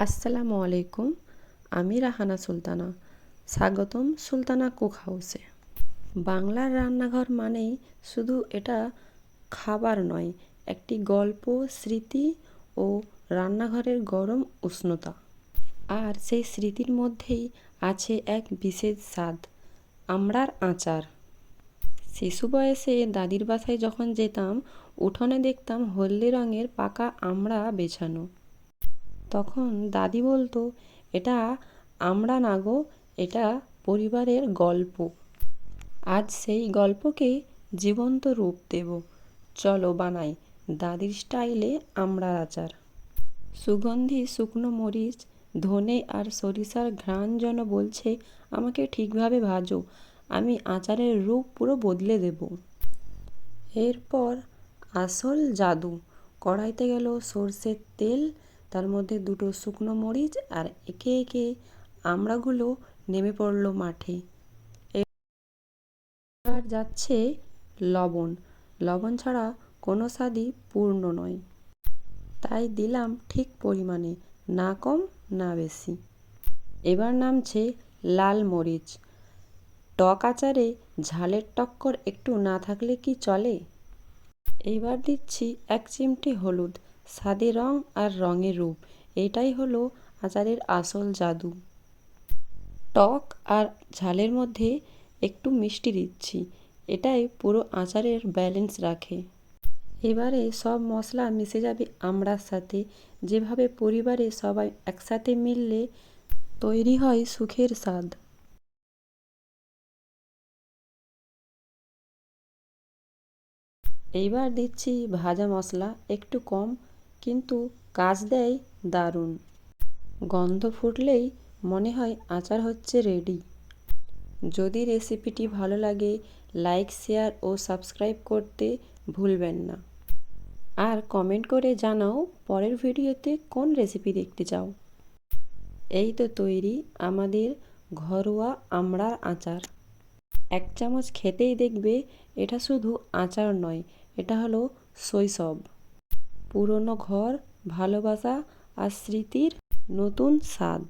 আসসালামু আলাইকুম। আমি রাহানা সুলতানা। স্বাগতম সুলতানা কুক হাউসে। বাংলার রান্নাঘর মানেই শুধু এটা খাবার নয়, একটি গল্প, স্মৃতি ও রান্নাঘরের গরম উষ্ণতা। আর সেই স্মৃতির মধ্যেই আছে এক বিশেষ স্বাদ, আমড়ার আচার। শিশু বয়সে দাদির বাসায় যখন যেতাম, উঠোনে দেখতাম হলদে রঙের পাকা আমড়া বেছানো। তখন দাদি বলতো, এটা আমড়া না গো, এটা পরিবারের গল্প। আজ সেই গল্পকে জীবন্ত রূপ দেব। চলো বানাই দাদির স্টাইলে আমড়ার আচার। সুগন্ধি শুকনো মরিচ, ধনে আর সরিষার ঘ্রাণ যেন বলছে, আমাকে ঠিকভাবে ভাজো, আমি আচারের রূপ পুরো বদলে দেব। এরপর আসল জাদু। কড়াইতে গেল সর্ষের তেল, তার মধ্যে দুটো শুকনো মরিচ আর একে একে আমড়াগুলো নেমে পড়ল মাঠে। এবার যাচ্ছে লবণ। লবণ ছাড়া কোনো স্বাদই পূর্ণ নয়, তাই দিলাম ঠিক পরিমাণে, না কম না বেশি। এবার নামছে লাল মরিচ। টক আচারে ঝালের টক্কর একটু না থাকলে কি চলে। এইবার দিচ্ছি 1 চিমটি হলুদ, স্বাদে রং আর রঙের রূপ। এটাই হলো আচারের আসল জাদু। টক আর ঝালের মধ্যে একটু মিষ্টি দিচ্ছি, এটাই পুরো আচারের ব্যালেন্স রাখে। এবারে সব মশলা মিশে যাবে আমড়ার সাথে, যেভাবে পরিবারে সবাই একসাথে মিললে তৈরি হয় সুখের স্বাদ। এইবার দিচ্ছি ভাজা মশলা, একটু কম, কিন্তু কাজ দেয় দারুণ। গন্ধ ফুটলেই মনে হয় আচার হচ্ছে রেডি। যদি রেসিপিটি ভালো লাগে, লাইক, শেয়ার ও সাবস্ক্রাইব করতে ভুলবেন না। আর কমেন্ট করে জানাও পরের ভিডিওতে কোন রেসিপি দেখতে চাও। এই তো তৈরি আমাদের ঘরোয়া আমড়ার আচার। 1 চামচ খেতেই দেখবে এটা শুধু আচার নয়, এটা হলো শৈশব, পুরনো ঘর, ভালোবাসা আর স্মৃতির নতুন স্বাদ।